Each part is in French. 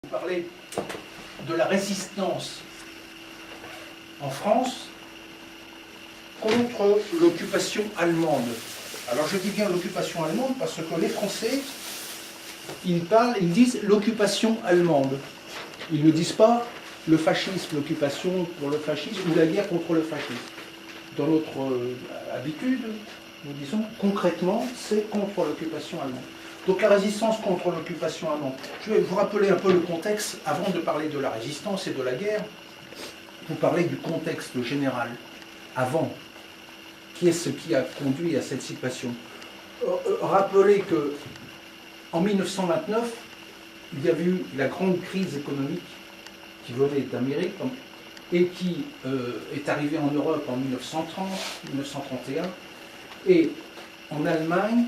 Vous parlez de la résistance en France contre l'occupation allemande. Alors je dis bien l'occupation allemande parce que les Français, ils disent l'occupation allemande. Ils ne disent pas le fascisme, l'occupation pour le fascisme ou la guerre contre le fascisme. Dans notre habitude, nous disons concrètement, c'est contre l'occupation allemande. Donc la résistance contre l'occupation allemande. Je vais vous rappeler un peu le contexte avant de parler de la résistance et de la guerre. Vous parlez du contexte général avant. Qu'est-ce qui a conduit à cette situation? Rappelez que en 1929, il y a eu la grande crise économique qui venait d'Amérique et qui est arrivée en Europe en 1930, 1931. Et en Allemagne,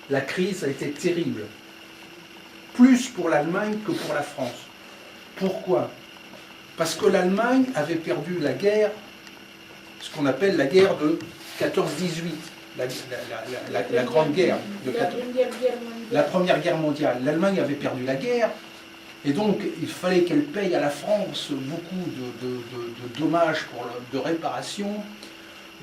la crise a été terrible. Plus pour l'Allemagne que pour la France. Pourquoi? Parce que l'Allemagne avait perdu la guerre, ce qu'on appelle la guerre de 14-18, la grande guerre, la Première Guerre mondiale. L'Allemagne avait perdu la guerre, et donc il fallait qu'elle paye à la France beaucoup de dommages, de réparations.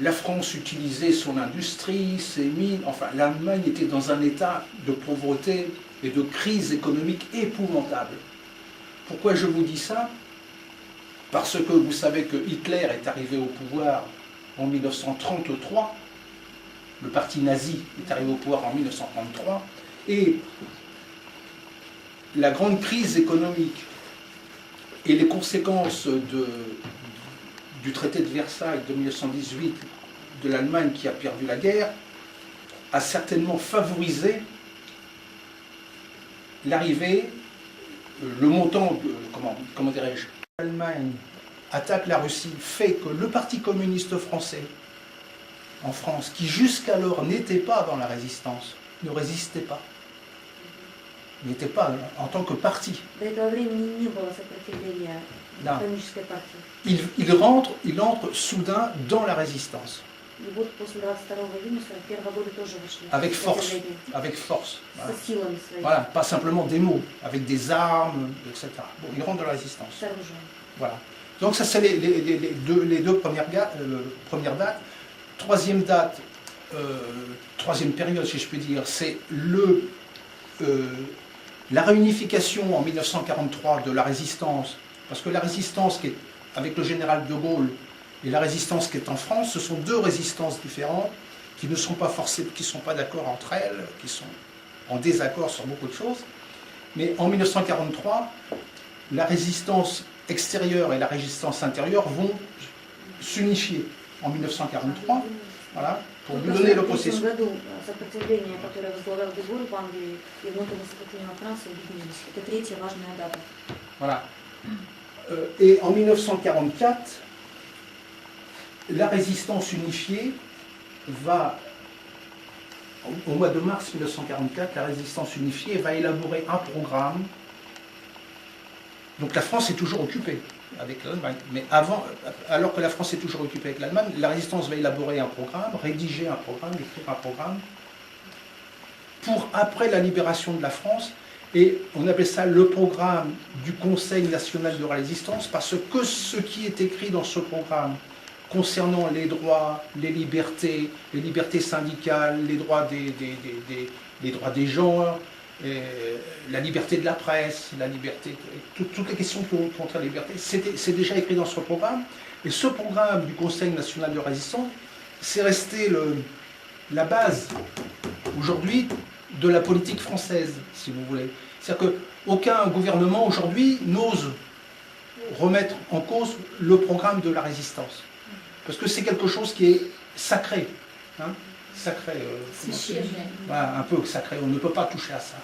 La France utilisait son industrie, ses mines, enfin l'Allemagne était dans un état de pauvreté et de crise économique épouvantable. Pourquoi je vous dis ça? Parce que vous savez que Hitler est arrivé au pouvoir en 1933, le parti nazi est arrivé au pouvoir en 1933, et la grande crise économique et les conséquences du traité de Versailles de 1918 de l'Allemagne qui a perdu la guerre a certainement favorisé l'arrivée, le montant, comment dirais-je, l'Allemagne attaque la Russie, fait que le Parti communiste français en France, qui jusqu'alors n'était pas dans la résistance, ne résistait pas. Il n'était pas en tant que parti. Non. Il entre soudain dans la résistance. Avec force. Avec force. Voilà. Voilà, pas simplement des mots, avec des armes, etc. Bon, il rentre dans la résistance. Voilà. Donc ça c'est les deux premières dates. Troisième date, troisième période si je puis dire, c'est la réunification en 1943 de la résistance, parce que la résistance qui est avec le général de Gaulle et la résistance qui est en France, ce sont deux résistances différentes qui ne sont pas forcées, qui ne sont pas d'accord entre elles, qui sont en désaccord sur beaucoup de choses. Mais en 1943, la résistance extérieure et la résistance intérieure vont s'unifier en 1943, voilà, pour lui donner le processus. Voilà. Et en 1944, la résistance unifiée va, au mois de mars 1944, la résistance unifiée va élaborer un programme. Donc la France est toujours occupée avec l'Allemagne, mais alors que la France est toujours occupée avec l'Allemagne, la résistance va élaborer un programme, rédiger un programme, écrire un programme, pour après la libération de la France, et on appelle ça le programme du Conseil national de la résistance, parce que ce qui est écrit dans ce programme concernant les droits, les libertés syndicales, les droits des genres, la liberté de la presse, la liberté, toutes les questions qui contre la liberté, c'est déjà écrit dans ce programme. Et ce programme du Conseil national de résistance, c'est resté la base, aujourd'hui, de la politique française, si vous voulez. C'est-à-dire qu'aucun gouvernement, aujourd'hui, n'ose remettre en cause le programme de la résistance. Parce que c'est quelque chose qui est sacré. Hein, sacré, voilà, un peu sacré, on ne peut pas toucher à ça.